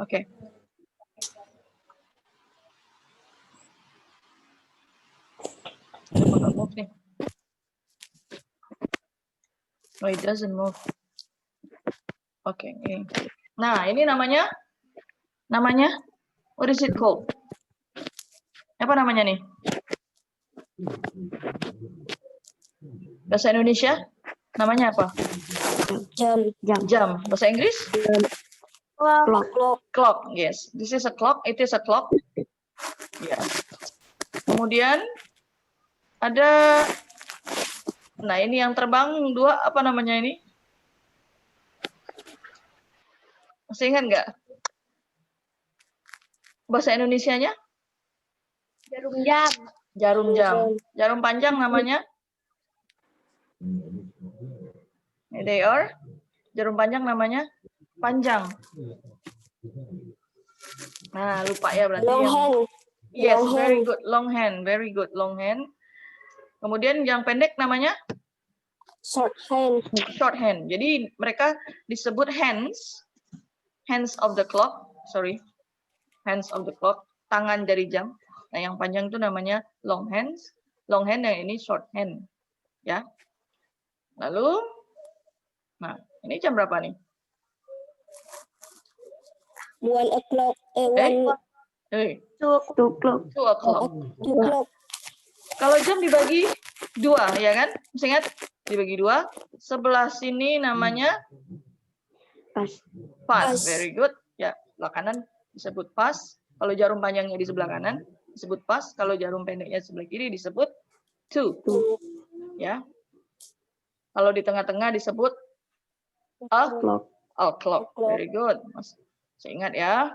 Oke. Nggak move nih. Oh, it doesn't move. Oke, ini. Nah, ini namanya what is it called? Apa namanya nih? Bahasa Indonesia namanya apa? Jam. Bahasa Inggris? Clock. Yes, this is a clock. It is a clock. Yeah. Kemudian ada, nah ini yang terbang dua, apa namanya ini? Masih ingat nggak? Bahasa Indonesianya? Jarum jam. Jarum jam. Jarum panjang namanya? They are. Jarum panjang namanya? Panjang. Nah, lupa ya berarti. Long hand. Yes, Long very hand. good. Long hand. Very good. Long hand. Kemudian yang pendek namanya? Short hand. Short hand. Jadi mereka disebut hands. Hands of the clock. Sorry. Hands of the clock. Tangan dari jam. Nah, yang panjang itu namanya long hands. Long hand, yang ini short hand. Ya. Lalu, nah, ini jam berapa nih? 1 o'clock. 2 o'clock. Kalau jam dibagi 2, ya kan? Masih ingat? Dibagi 2. Sebelah sini namanya pas. Very good. Ya, sebelah kanan disebut pas. Kalau jarum panjangnya di sebelah kanan disebut pas. Kalau jarum pendeknya sebelah kiri disebut two. Ya. Kalau di tengah-tengah disebut a clock. Very good. Masih ingat ya?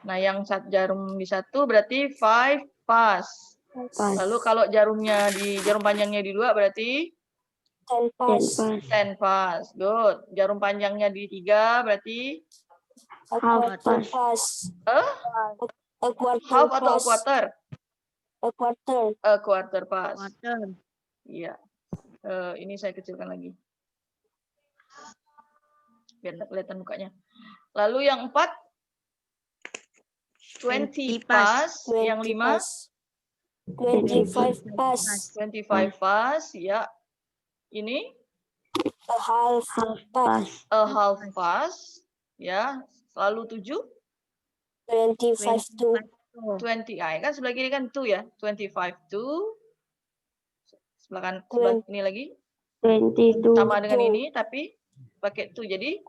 Nah, yang jarum di satu berarti 5 pas. Lalu kalau jarum panjangnya di 2 berarti 10 pas. Good. Jarum panjangnya di 3 berarti half pass. Half atau a quarter? A quarter. A quarter pas. Iya. Ini saya kecilkan lagi. Biar tidak kelihatan mukanya. Lalu yang 4 20 pas. Yang 5 25 pas. 25 pas. Ya. Ini A half pass. a half pass. Ya. Lalu 7 25 to 20 kan sebelah kiri kan 2 ya. 25 to sebelah ini lagi 22. sama dengan ini tapi pakai 2 jadi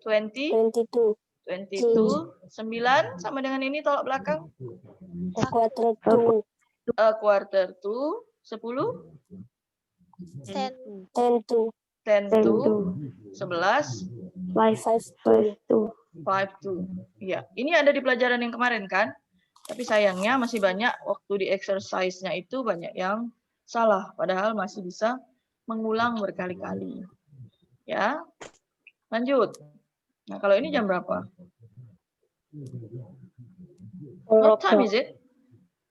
22 9 sama dengan ini tolak belakang A quarter to a quarter to 10 10 to 10 to 11 5 to 5 to. Iya, ini ada di pelajaran yang kemarin kan? Tapi sayangnya masih banyak waktu di exercise-nya itu banyak yang salah. Padahal masih bisa mengulang berkali-kali. Ya, lanjut. Nah, kalau ini jam berapa? What time is it?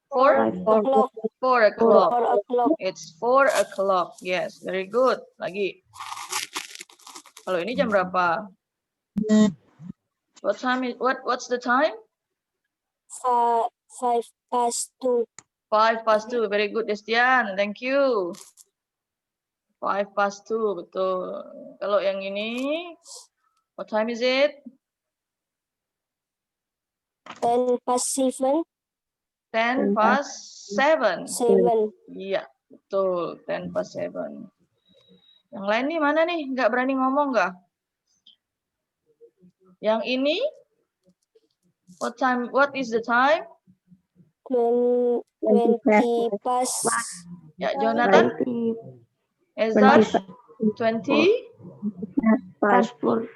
4 o'clock. 4 o'clock. 4 o'clock. It's 4 o'clock. Yes, very good. Lagi. Kalau ini jam berapa? What time is what's the time? 5 past 2. 5 past 2. Very good, Destian. Thank you. 5 past 2, betul. Kalau yang ini, what time is it? 10 past 7. 10 past 7. 7. Iya, betul. 10 past 7. Yang lain nih mana nih? Nggak berani ngomong nggak? Yang ini, what is the time? 20 past. Ya, Jonathan? Ezra? 20? Past 4.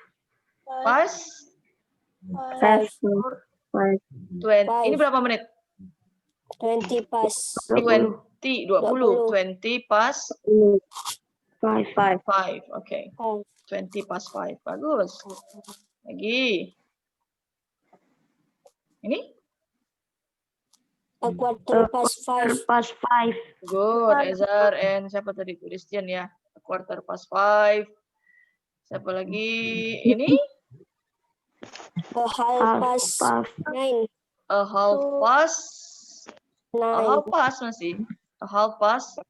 Past? 20. Ini berapa menit? 20 past. 20 past 5. Oke. 20 past 5. Bagus. Lagi. Ini? A quarter past 5. Good. Ezar and siapa tadi? Christian ya. A quarter past 5. Siapa lagi? Ini A half past 9. a half past. A 9. half past masih. A half past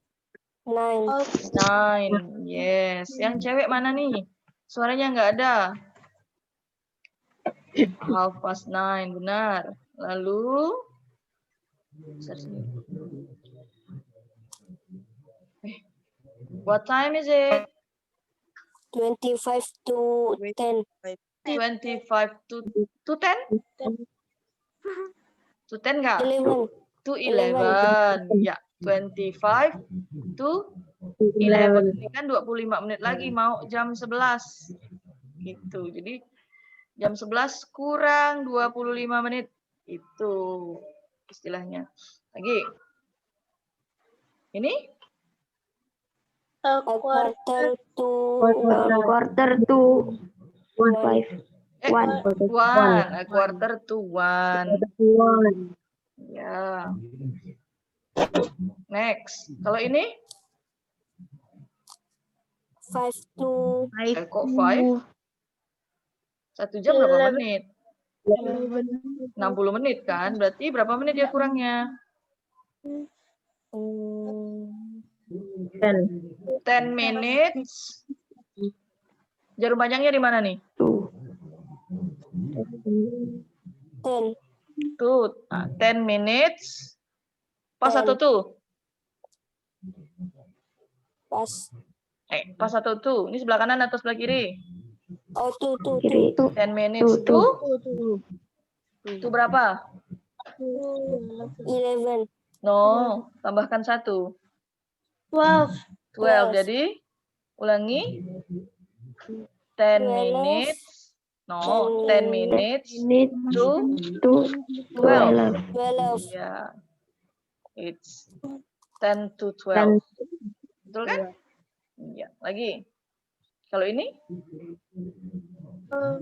9. 9. Yes. Yang cewek mana nih? Suaranya nggak ada. Half past 9, benar. Lalu what time is it? 25 to 10. 25 to 10? To 10 nggak? 11. To 11. Ya, 25 to 11. Ini kan 25 menit lagi mau jam 11. Gitu. Jadi jam 11 kurang 25 menit. Itu istilahnya. Lagi. Ini? A quarter to Quarter to 1. A quarter to 1. Ya. Next. Kalau ini? 5 to Kok 5? 1 jam berapa menit? 60 menit kan? Berarti berapa menit ya kurangnya? 10 minutes. Jarum panjangnya di mana nih? 10. Tuh, 10 minutes. Pas atau tuh? Pas. Pas atau tuh? Ini sebelah kanan atau sebelah kiri? Oh, Kiri. 10 minutes tuh? Tuh berapa? 11. No, tambahkan 1. 12. Jadi, ulangi. 10 minutes. No, 10 minutes to 12. 12. Ya. It's 10 to 12. Betul kan? Ya, lagi. Kalau ini? 5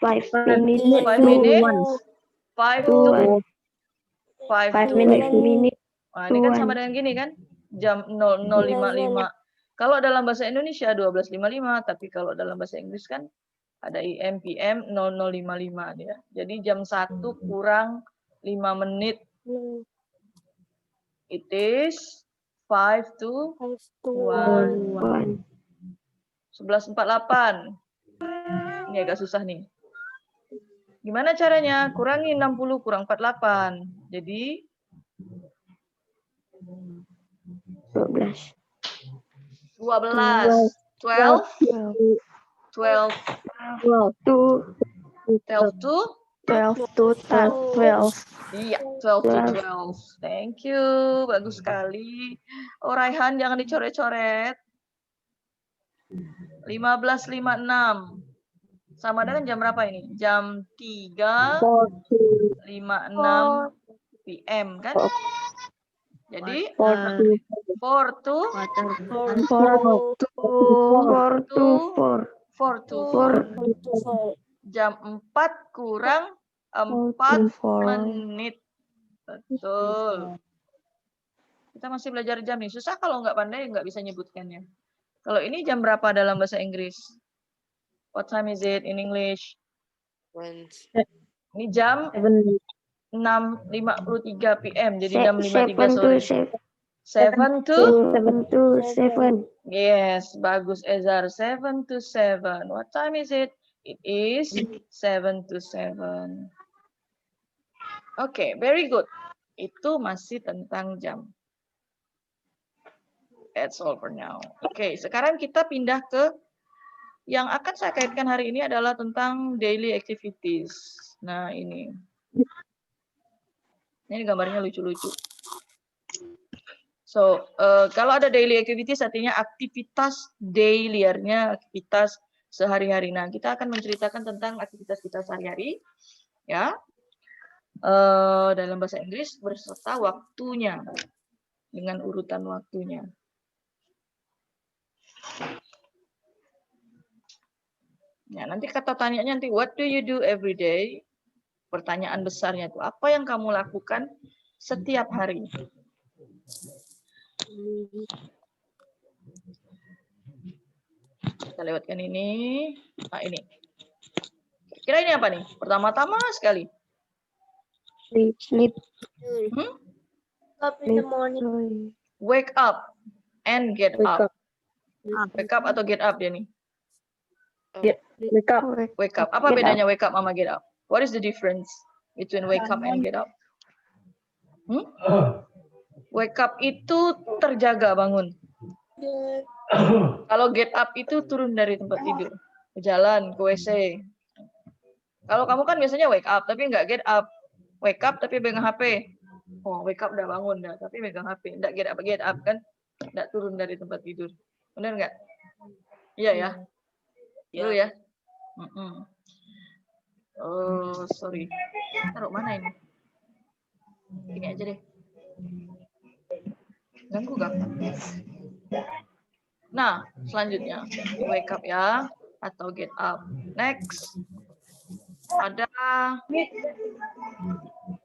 5 minutes. minutes. 5 to 5 minutes. Nah, ini kan sama dengan gini kan? Jam 00.55. Kalau dalam bahasa Indonesia 12.55, tapi kalau dalam bahasa Inggris kan ada IM, PM 00.55 ya. Jadi jam 1 kurang 5 menit. It is 5 to 1. 11.48. Ini agak susah nih. Gimana caranya? Kurangi 60 kurang 48. Jadi 12. 12. 12. 12 to 12. Iya, 12 to 12. Thank you. Bagus sekali. Oh, Raihan jangan dicoret-coret. 15.56. Sama dengan jam berapa ini? Jam 3.56 PM kan? Jadi 4 to 4. Jam 4 kurang 4 menit. Betul. Kita masih belajar jam nih. Susah kalau nggak pandai nggak bisa nyebutkannya. Kalau ini jam berapa dalam bahasa Inggris? What time is it in English? Ini jam 6.53 PM. Jadi jam 5.03 sore. 7 to 7. Yes, bagus Ezar. 7 to 7. What time is it? It is 7 to 7. Oke, very good. Itu masih tentang jam. That's all for now. Oke, sekarang kita pindah ke yang akan saya kaitkan hari ini adalah tentang daily activities. Nah, ini. Ini gambarnya lucu-lucu. So, kalau ada daily activities artinya aktivitas daily-nya, aktivitas sehari-hari. Nah, kita akan menceritakan tentang aktivitas kita sehari-hari, ya. Dalam bahasa Inggris berserta waktunya, dengan urutan waktunya. Ya, nanti kata tanyanya nanti, what do you do every day? Pertanyaan besarnya itu, apa yang kamu lakukan setiap hari? Kita lewatkan ini. Nah, ini. Kira ini apa nih? Pertama-tama sekali. Sleep. Hmm? Up in the morning. Wake up and get Wake up. up. Wake up atau get up dia nih? Wake up. Wake up. Apa bedanya wake up sama get up? What is the difference between wake up and get up? Wake up itu terjaga bangun. Kalau get up itu turun dari tempat tidur, ke jalan, ke WC. Kalau kamu kan biasanya wake up tapi nggak get up. Wake up tapi pegang HP. Oh, wake up udah bangun dah, tapi megang HP. Nggak get up kan? Nggak turun dari tempat tidur. Benar nggak? Iya ya. Dulu ya. Oh, sorry. Taruh mana ini? Ini aja deh. Ganggu gak? Nah, selanjutnya wake up ya atau get up. Next. Ada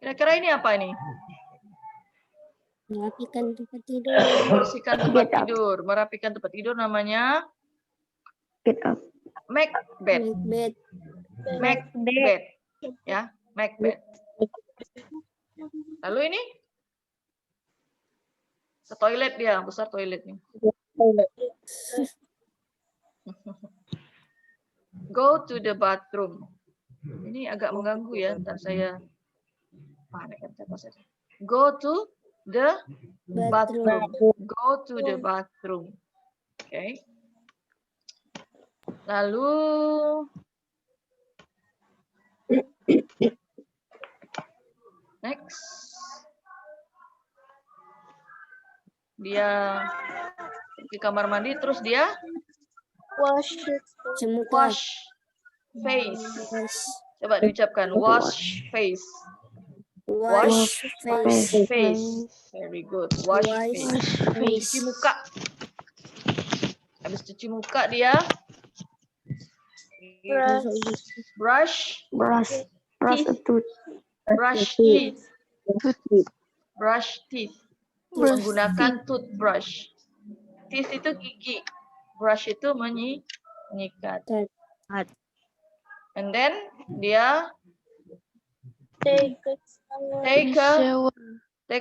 kira-kira ini apa ini? Merapikan tempat tidur. Bersihkan tempat tidur. Merapikan tempat tidur namanya Get up. make bed. Bed. Make bed. Ya, make bed. Lalu ini ke toilet dia, besar toilet nih. Go to the bathroom. Ini agak mengganggu ya, ntar saya go to the bathroom. Go to the bathroom. Oke. Okay. Lalu next. Dia di kamar mandi terus dia Wash face. Coba diucapkan wash face. Wash face. Very good. Wash face. Cuci muka. Habis cuci muka dia brush teeth. Menggunakan toothbrush. Teeth itu gigi. Brush itu menyikat. And then dia take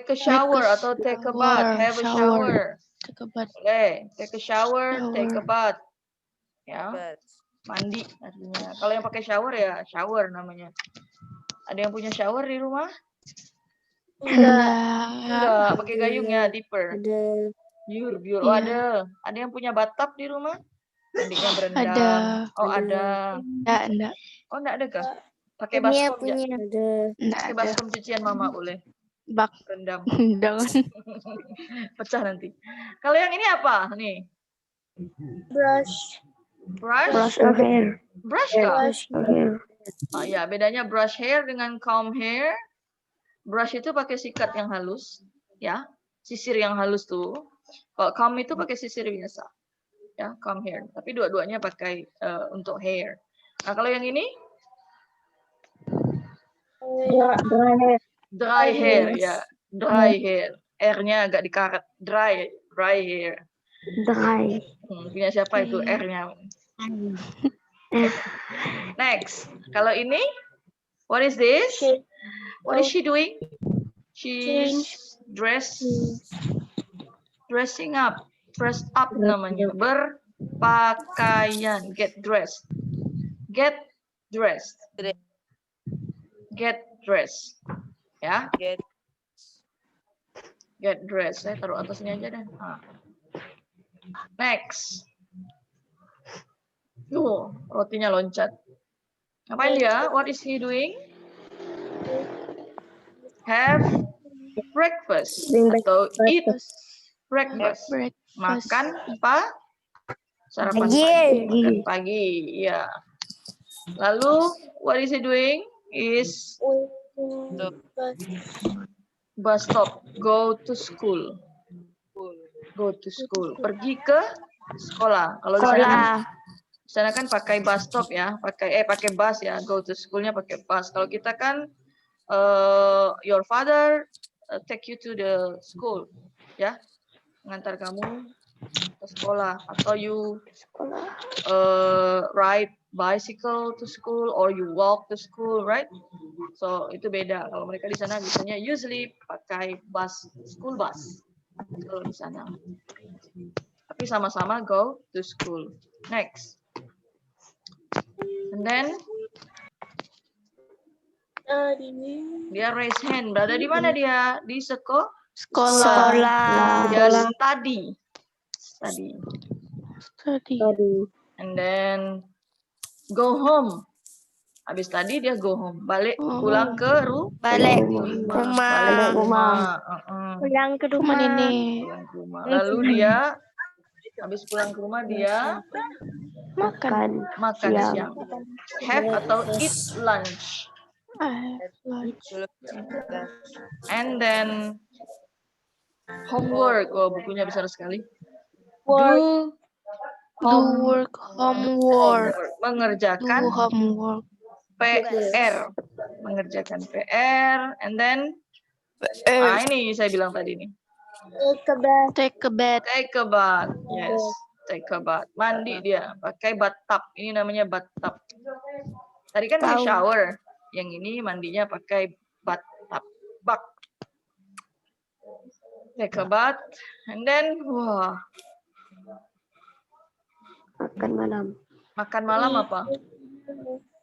a shower atau take a bath. Have a shower. Boleh. Take a shower, take a bath. Ya. Mandi artinya. Kalau yang pakai shower ya shower namanya. Ada yang punya shower di rumah? Enggak, pakai gayung ya, dipper. Biur. Oh, ada. Ada yang punya bathtub di rumah? Mandinya berendam. Ada. Oh, ada. Enggak. Oh, enggak ada kah? Pakai baskom ya? Enggak Pakai ada. baskom cucian mama boleh. Bak. Berendam. Jangan. Pecah nanti. Kalau yang ini apa? Nih. Brush hair. Brush kah? Oh ya, bedanya brush hair dengan comb hair. Brush itu pakai sikat yang halus, ya, sisir yang halus tuh. Kalau comb itu pakai sisir biasa, ya, comb hair. Tapi dua-duanya pakai untuk hair. Nah, kalau yang ini dry hair, ya, dry hair. R-nya agak dikaret, dry hair. Dry. Punya siapa itu R-nya? Next, kalau ini, what is this? What is she doing? She's dressing up. Dress up namanya. Berpakaian. Get dressed. Get dressed. Get dressed. Ya. Get dressed. Saya taruh atasnya aja deh. Nah. Next. Rotinya loncat. Ngapain dia? What is he doing? Have breakfast atau eat breakfast. Makan apa? Sarapan pagi. Makan pagi, ya. Lalu what is he doing? Is bus stop. Go to school. Go to school. Pergi ke sekolah. Kalau di sana kan pakai bus stop ya, pakai bus ya. Go to schoolnya pakai bus. Kalau kita kan your father take you to the school, ya, mengantar kamu ke sekolah, atau you ride bicycle to school or you walk to school, right? So itu beda. Kalau mereka di sana biasanya usually pakai bus, school bus. Kalau di sana. Tapi sama-sama go to school. Next. And then dia raise hand. Berada di mana dia? Di Sekolah. Dia study. Study. And then go home. Habis tadi dia go home. Balik pulang ke Balik rumah. Pulang ke rumah. nenek. Pulang ke rumah. Lalu dia habis pulang ke rumah dia Makan siang. Have atau eat lunch. And then homework. Oh, bukunya besar sekali. Do Homework. Mengerjakan Homework. PR. Mengerjakan PR. And then ini saya bilang tadi nih. Take a bath. Take a bath. Yes. Take a bath. Mandi dia. Pakai bathtub. Ini namanya bathtub. Tadi kan dia shower. Yang ini mandinya pakai bathtub. Take a bath. And then, makan malam apa?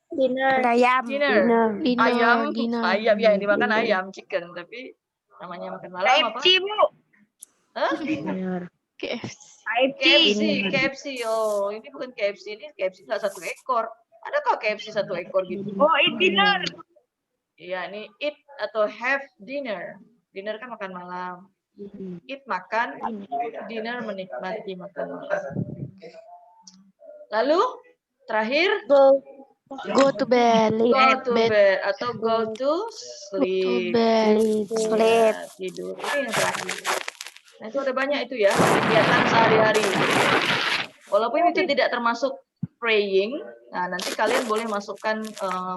Dinner. Dinner. Ayam. Dinner. Ayam ya, yang dimakan ayam, chicken. Tapi namanya makan malam apa? Hah? KFC. Oh, ini bukan KFC. Ini KFC satu ekor. Adakah KFC satu ekor gitu? Oh, eat dinner. Iya, ini eat atau have dinner. Dinner kan makan malam. Eat makan, dinner menikmati makan malam. Lalu terakhir Go to bed. go to bed atau go to sleep. Sleep. Tidur. Ini yang terakhir. Nah, itu ada banyak itu ya kegiatan sehari-hari. Walaupun itu tidak termasuk praying, nah nanti kalian boleh masukkan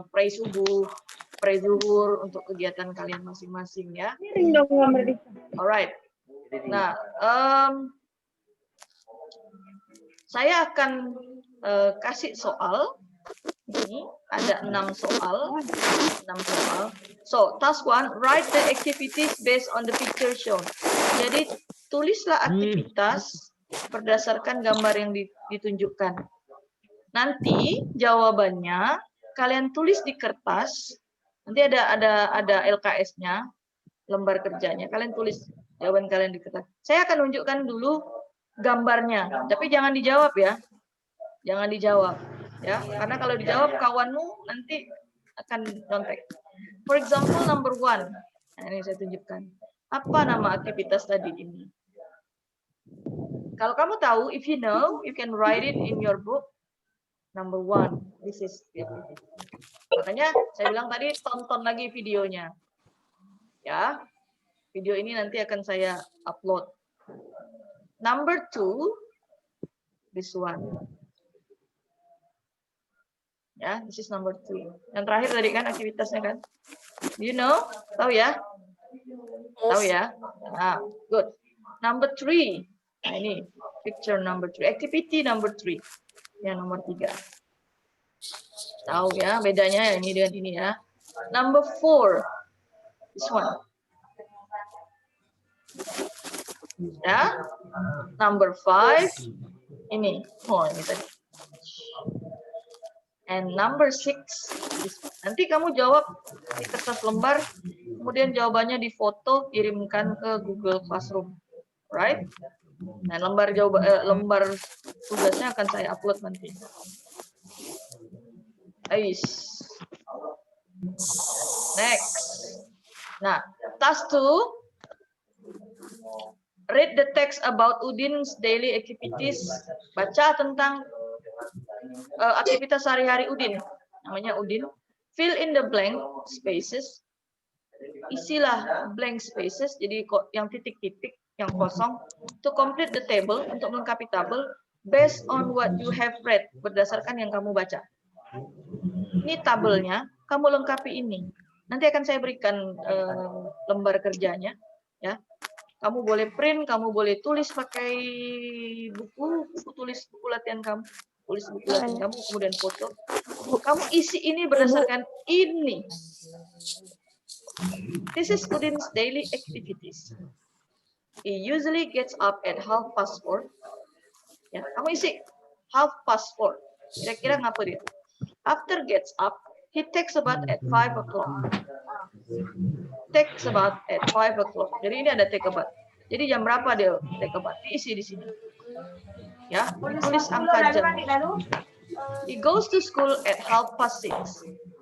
pray subuh, pray zuhur untuk kegiatan kalian masing-masing ya. Alright. Nah, saya akan kasih soal. Ini ada 6 soal. So, task 1, write the activities based on the picture shown. Jadi, tulislah aktivitas berdasarkan gambar yang ditunjukkan. Nanti jawabannya kalian tulis di kertas. Nanti ada LKS-nya, lembar kerjanya. Kalian tulis jawaban kalian di kertas. Saya akan tunjukkan dulu gambarnya, tapi jangan dijawab ya. Jangan dijawab ya, karena kalau dijawab kawanmu nanti akan nyontek. For example, number 1. Nah, ini saya tunjukkan. Apa nama aktivitas tadi ini? Kalau kamu tahu, if you know, you can write it in your book. Number 1, this is the activity. Makanya saya bilang tadi tonton lagi videonya. Ya, video ini nanti akan saya upload. Number 2, this one. Ya, this is number 3. Yang terakhir tadi kan aktivitasnya kan? Do you know? Tahu ya? Tahu ya? Nah, good. Number 3. Nah, ini picture number 3. Activity number 3. Yang nomor 3. Tahu ya bedanya ini dengan ini ya. Number 4. This one. Ya. Number 5. Ini. Oh, ini tadi. And number 6, nanti kamu jawab di kertas lembar, kemudian jawabannya difoto, kirimkan ke Google Classroom, right? Nah, lembar tugasnya akan saya upload nanti. Next. Nah, task 2, read the text about Udin's daily activities. Baca tentang aktivitas sehari-hari Udin, namanya Udin. Fill in the blank spaces. Isilah blank spaces, jadi yang titik-titik, yang kosong. To complete the table, untuk melengkapi tabel, based on what you have read, berdasarkan yang kamu baca. Ini tabelnya, kamu lengkapi ini. Nanti akan saya berikan lembar kerjanya, ya. Kamu boleh print, kamu boleh tulis pakai buku tulis buku latihan kamu, tulis buku latihan kamu, kemudian foto. Kamu isi ini berdasarkan ini. This is Udin's daily activities. He usually gets up at 4:30. Ya, kamu isi 4:30. Kira-kira ngapa dia? After gets up, he takes a bath at 5 o'clock. Takes a bath at 5 o'clock. Jadi ini ada take a bath. Jadi jam berapa dia take a bath? Diisi di sini. Ya, tulis angka jam. He goes to school at 6:30.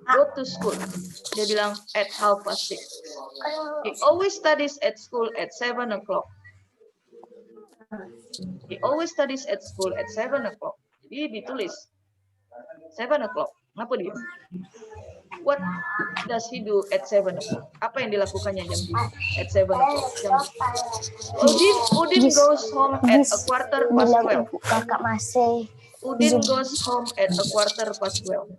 Go to school. Dia bilang at 6:30. He always studies at school at 7 o'clock. He always studies at school at 7 o'clock. Jadi ditulis 7 o'clock. Kenapa dia? What does he do at 7 o'clock? Apa yang dilakukannya jam at 7 o'clock? Udin goes home at a 12:15. Kakak masih. Udin goes home at a 12:15.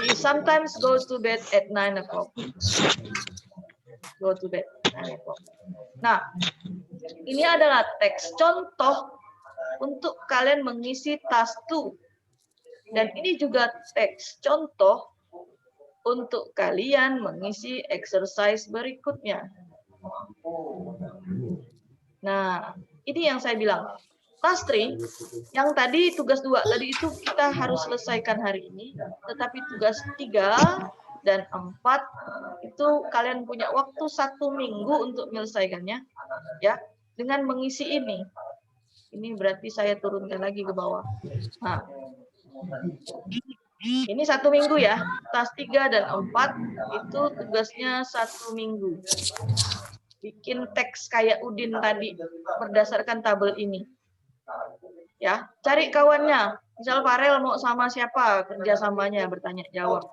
He sometimes goes to bed at 9 o'clock. Go to bed 9 o'clock. Nah, ini adalah teks contoh untuk kalian mengisi task 2. Dan ini juga teks contoh untuk kalian mengisi exercise berikutnya. Nah, ini yang saya bilang. Task 3, yang tadi tugas 2, tadi itu kita harus selesaikan hari ini. Tetapi tugas 3 dan 4, itu kalian punya waktu 1 minggu untuk menyelesaikannya. Ya, dengan mengisi ini. Ini berarti saya turunkan lagi ke bawah. Nah, ini 1 minggu ya. Task 3 dan 4 itu tugasnya 1 minggu. Bikin teks kayak Udin tadi berdasarkan tabel ini. Ya, cari kawannya. Misal Farel mau sama siapa kerjasamanya, bertanya jawab.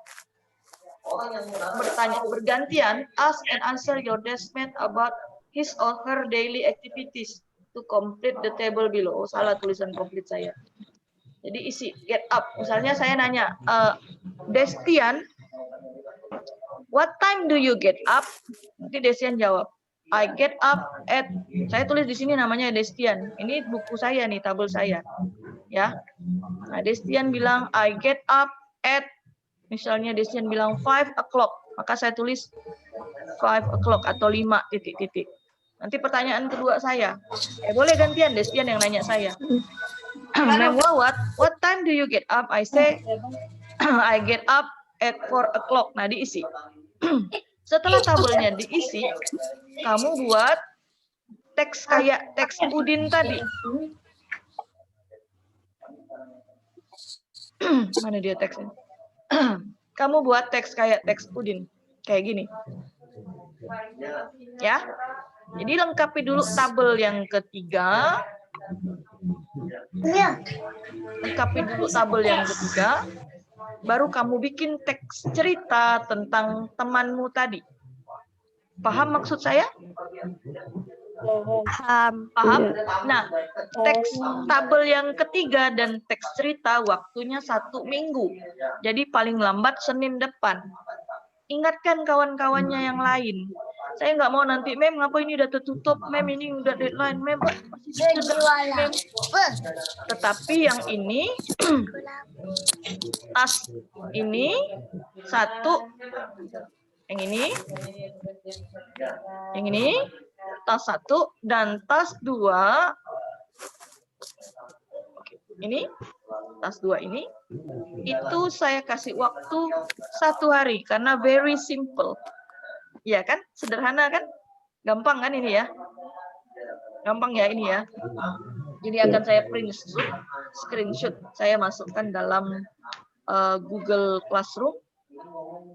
Bertanya bergantian, ask and answer your deskmate about his or her daily activities to complete the table below. Oh, salah tulisan complete saya. Jadi isi get up. Misalnya saya nanya, Destian, what time do you get up? Nanti Destian jawab, I get up at, saya tulis di sini namanya Destian. Ini buku saya nih, tabel saya. Ya. Nah, Destian bilang I get up at, misalnya Destian bilang 5 o'clock, maka saya tulis 5 o'clock atau 5 titik-titik. Nanti pertanyaan kedua saya, boleh gantian Destian yang nanya saya. What time do you get up? I say I get up at 4 o'clock. Nah, diisi. Setelah tabelnya diisi, kamu buat teks kayak teks Udin tadi. Mana dia teksnya? Kamu buat teks kayak teks Udin. Kayak gini. Ya. Jadi lengkapi dulu tabel yang ketiga. Lengkapi dulu tabel yang ketiga. Baru kamu bikin teks cerita tentang temanmu tadi. Paham maksud saya? Paham. Paham? Nah, teks tabel yang ketiga dan teks cerita waktunya 1 minggu. Jadi paling lambat Senin depan. Ingatkan kawan-kawannya yang lain. Saya nggak mau nanti, Mem, ngapa ini udah tertutup? Mem, ini udah deadline. Mem, masih Mem. Tetapi yang ini, tas ini, 1, yang ini, tas 1, dan tas 2, ini, tas 2 ini, itu saya kasih waktu 1 hari, karena very simple. Iya kan? Sederhana kan? Gampang kan ini ya? Gampang ya ini ya? Jadi akan saya print screenshot, saya masukkan dalam Google Classroom,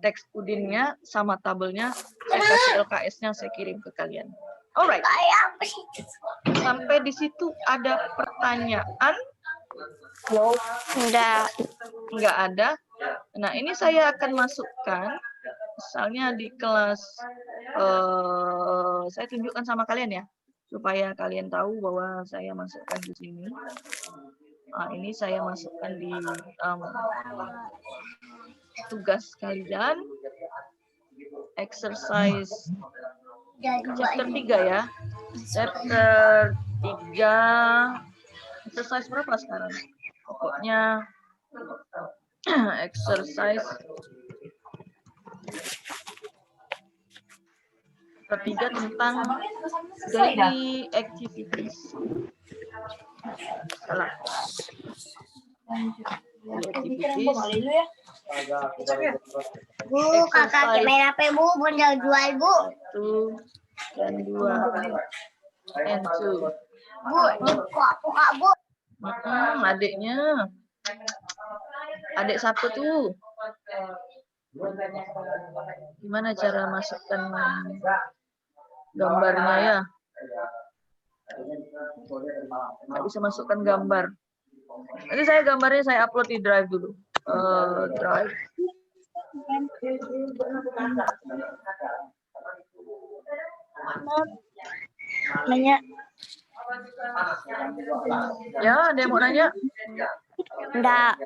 teks Udinnya sama tabelnya, saya kasih LKS-nya, saya kirim ke kalian. Alright. Sampai di situ ada pertanyaan? Enggak ada. Nah, ini saya akan masukkan, misalnya di kelas, saya tunjukkan sama kalian ya, supaya kalian tahu bahwa saya masukkan di sini. Nah, ini saya masukkan di tugas kalian, exercise Chapter 3 ya. Chapter 3. Exercise berapa sekarang? Pokoknya exercise ketiga tentang daily activities. Salah. Activities. Bu, kakak main HP bu, bundel jual bu. 1 dan 2 and 2. Bu, buka bu. Adiknya. Adik siapa tuh? Gimana cara masukkan gambarnya ya? Nggak bisa masukkan gambar. Nanti gambarnya saya upload di Drive dulu. Drive. Nanya. Ya, ada yang mau nanya? Enggak.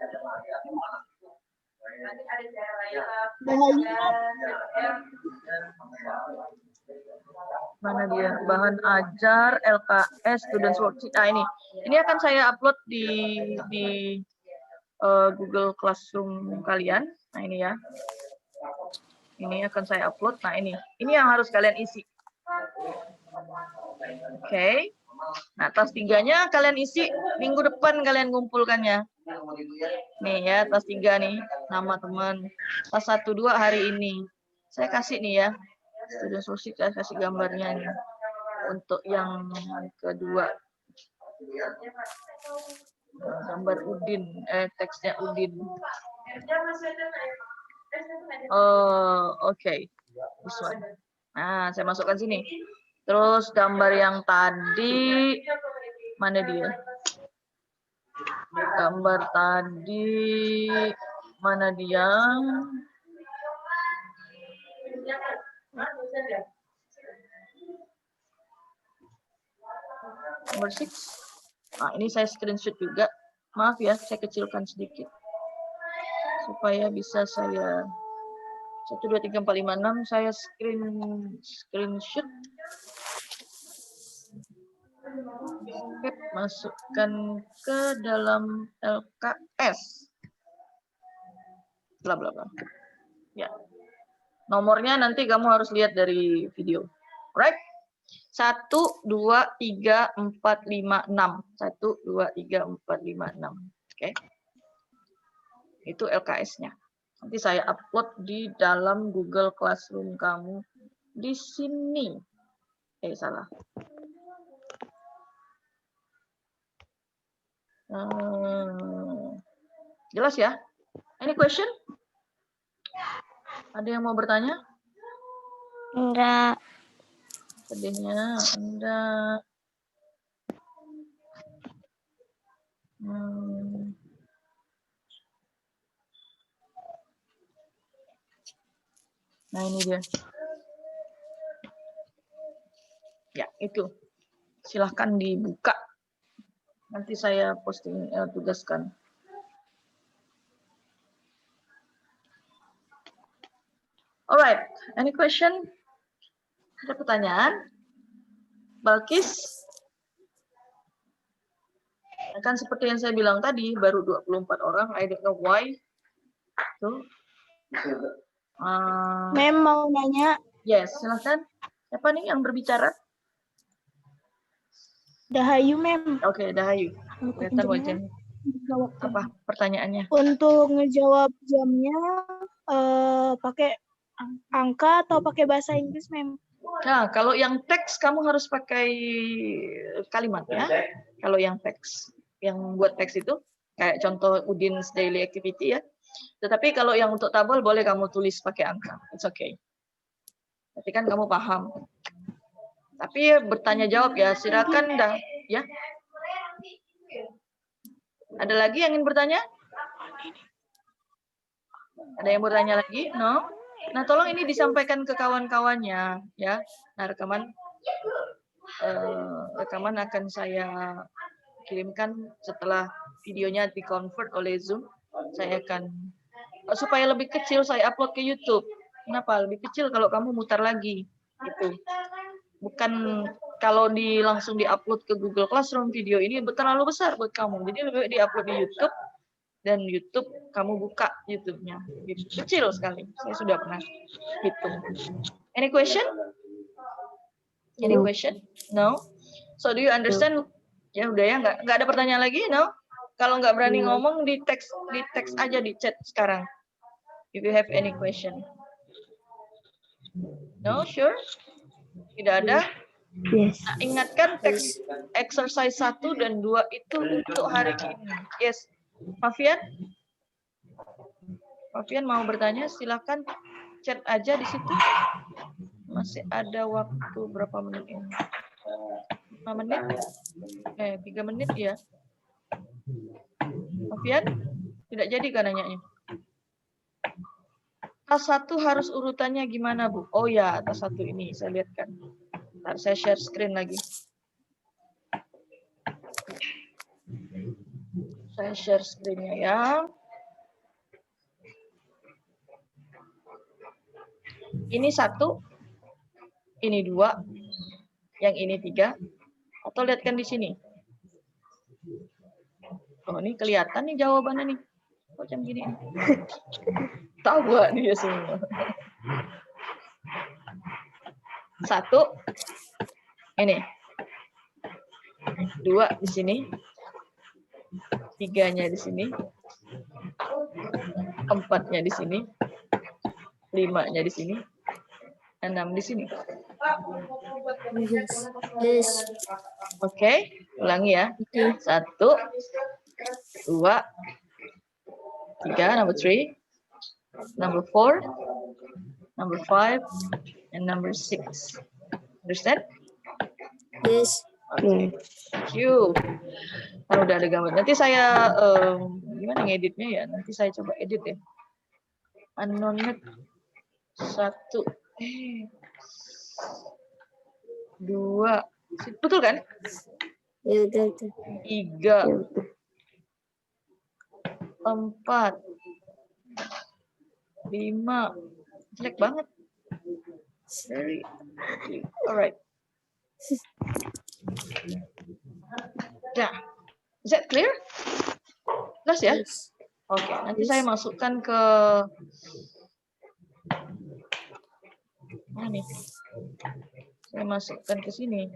Mana dia? Bahan ajar LKS Students Worksheet. Ini akan saya upload di Google Classroom kalian. Nah, ini ya. Ini akan saya upload. Nah, ini yang harus kalian isi. Oke. Nah, tas 3-nya kalian isi minggu depan, kalian ngumpulkannya. Nih ya, tas 3 nih, nama teman. Tas 1, 2 hari ini. Saya kasih nih ya. Student Worksheet, saya kasih gambarnya nih. Untuk yang kedua. Gambar Udin, teksnya Udin. Oke. This one. Nah, saya masukkan sini. Terus gambar yang tadi, mana dia? Gambar tadi, mana dia? Nomor 6. Nah, ini saya screenshot juga. Maaf ya, saya kecilkan sedikit. Supaya bisa saya 1, 2, 3, 4, 5, 6 saya screenshot. Masukkan ke dalam LKS. Bla bla bla. Ya. Nomornya nanti kamu harus lihat dari video. Right? 1, 2, 3, 4, 5, 6. 1, 2, 3, 4, 5, 6. Oke. Itu LKS-nya. Nanti saya upload di dalam Google Classroom kamu di sini. Salah. Jelas ya? Any question? Ada yang mau bertanya? Enggak. Sedihnya enggak. Nah, ini dia. Ya, itu. Silahkan dibuka. Nanti saya posting, tugaskan. Alright, any question? Ada pertanyaan? Balkis? Kan seperti yang saya bilang tadi, baru 24 orang. I don't know why. Tuh. Mem mau nanya. Yes, silahkan. Siapa nih yang berbicara? Dahayu, Mem. Oke, Dahayu. Kelihatan wajahnya. Apa pertanyaannya? Untuk ngejawab jamnya, pakai angka atau pakai bahasa Inggris, Mem? Nah, kalau yang teks kamu harus pakai kalimat ya. Kalau yang teks, yang buat teks itu kayak contoh Udin's Daily Activity ya. Tetapi kalau yang untuk tabel boleh kamu tulis pakai angka. It's okay. Tapi kan kamu paham. Tapi bertanya jawab ya, silakan dah ya. Ada lagi yang ingin bertanya? Ada yang bertanya lagi? No? Nah, tolong ini disampaikan ke kawan-kawannya ya. Nah, rekaman akan saya kirimkan setelah videonya di-convert oleh Zoom. Saya akan supaya lebih kecil saya upload ke YouTube. Kenapa? Lebih kecil kalau kamu mutar lagi. Gitu. bukan kalau langsung diupload ke Google Classroom video ini terlalu besar buat kamu. Jadi lebih baik diupload di YouTube, dan YouTube kamu buka YouTube-nya. Gitu. Kecil sekali. Saya sudah pernah hitung. Any question? Any question? No. So do you understand? Ya udah ya, nggak ada pertanyaan lagi, no? Kalau nggak berani ngomong di teks aja di chat sekarang. If you have any question. No, sure? Tidak ada? Yes. Nah, ingatkan teks exercise 1 dan 2 itu untuk hari ini. Yes. Mafian? Mafian mau bertanya? Silakan chat aja di situ. Masih ada waktu berapa menit ini? 5 menit? 3 menit ya. Mafian? Tidak jadi kan nanyanya? Tas 1 harus urutannya gimana, Bu? Oh ya, tas 1 ini saya lihatkan. Ntar saya share screen lagi. Saya share screen-nya ya. Ini 1, ini 2, yang ini 3. Atau lihatkan di sini. Oh, ini kelihatan nih jawabannya nih. Kok jam gini? Tahu gak dia semua. 1, ini. 2 di sini. 3-nya di sini. 4-nya di sini. 5-nya di sini. 6 di sini. Yes. Oke, ulangi ya. 1, 2, 3, number 3, number 4, number 5, and number 6. Understand? Yes. Okay. Thank you. Kan udah ada gambar. Nanti saya gimana ngeditnya ya? Nanti saya coba edit ya. Unknown 1, 2, betul kan? Ya udah. 3, 4, 5. Jelek banget. Alright. Nah, is that clear? Jelas ya? Oke, nanti saya masukkan ke mana nih? Saya masukkan ke sini.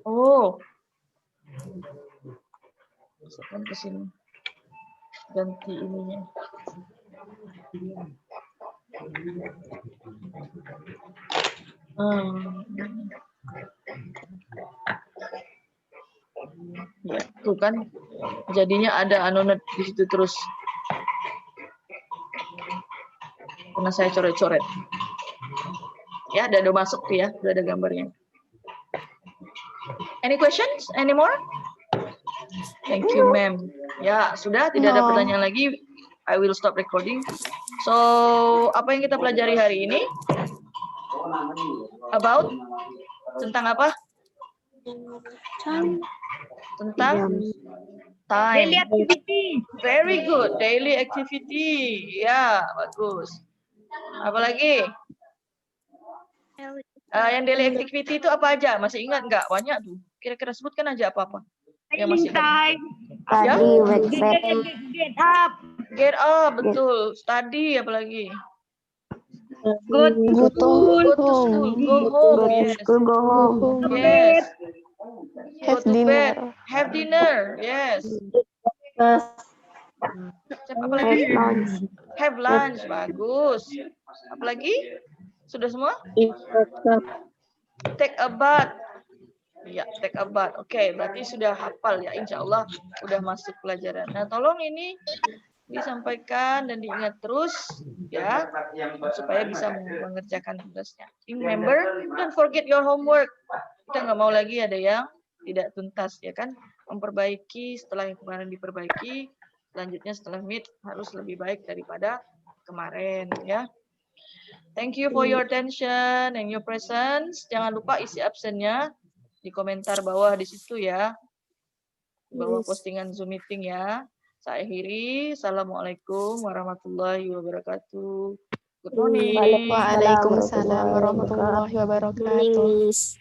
Oh, masukkan ke sini. Ganti ininya. Ya, tuh kan jadinya ada anonet di situ terus. Karena saya coret-coret. Ya, udah masuk tuh ya, udah ada gambarnya. Any questions? Any more? Thank you, ma'am. Ya, sudah tidak ada pertanyaan lagi. I will stop recording. So, apa yang kita pelajari hari ini? About? Tentang apa? Tentang time. Daily activity. Very good. Daily activity. Ya, bagus. Apalagi? Yang daily activity itu apa aja? Masih ingat nggak? Banyak tuh. Kira-kira sebutkan aja apa-apa. Yang masih ingat. Time. Ya? Get up. Get up, betul. Study apalagi. Go Go to school. Go home. Yes. Go home. Yes. Go Have to dinner. bed. Have dinner. Yes. Apa lagi? Have lunch. Have lunch. Bagus. Apalagi? Sudah semua? Take a bath. Ya, take a bath. Oke, berarti sudah hafal ya. Insya Allah sudah masuk pelajaran. Nah, tolong ini disampaikan dan diingat terus ya, supaya bisa mengerjakan tugasnya. Remember, don't forget your homework. Kita nggak mau lagi ada yang tidak tuntas ya kan. Memperbaiki setelah yang kemarin diperbaiki, selanjutnya setelah meet harus lebih baik daripada kemarin ya. Thank you for your attention and your presence. Jangan lupa isi absennya di komentar bawah di situ ya. Bawah postingan Zoom meeting ya. Saya akhiri. Assalamualaikum warahmatullahi wabarakatuh. Good morning. Waalaikumsalam warahmatullahi Morning, wabarakatuh. Miss.